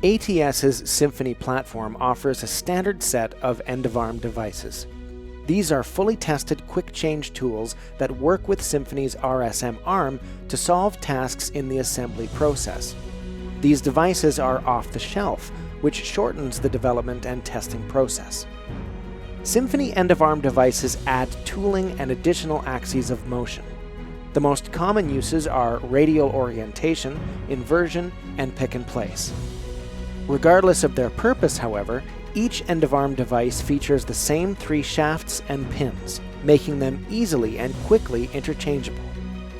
ATS's Symphoni platform offers a standard set of end-of-arm devices. These are fully tested quick-change tools that work with Symphoni's RSM arm to solve tasks in the assembly process. These devices are off-the-shelf, which shortens the development and testing process. Symphoni end-of-arm devices add tooling and additional axes of motion. The most common uses are radial orientation, inversion, and pick-and-place. Regardless of their purpose, however, each end-of-arm device features the same 3 shafts and pins, making them easily and quickly interchangeable.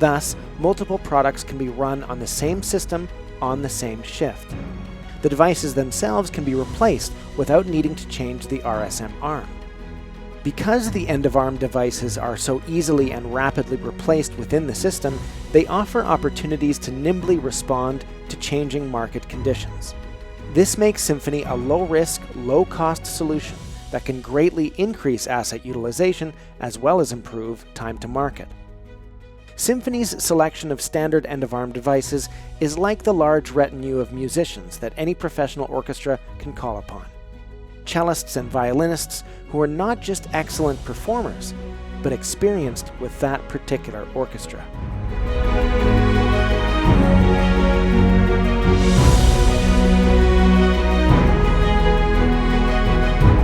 Thus, multiple products can be run on the same system on the same shift. The devices themselves can be replaced without needing to change the RSM arm. Because the end-of-arm devices are so easily and rapidly replaced within the system, they offer opportunities to nimbly respond to changing market conditions. This makes Symphoni a low-risk, low-cost solution that can greatly increase asset utilization as well as improve time to market. Symphoni's selection of standard end-of-arm devices is like the large retinue of musicians that any professional orchestra can call upon. Cellists and violinists who are not just excellent performers, but experienced with that particular orchestra.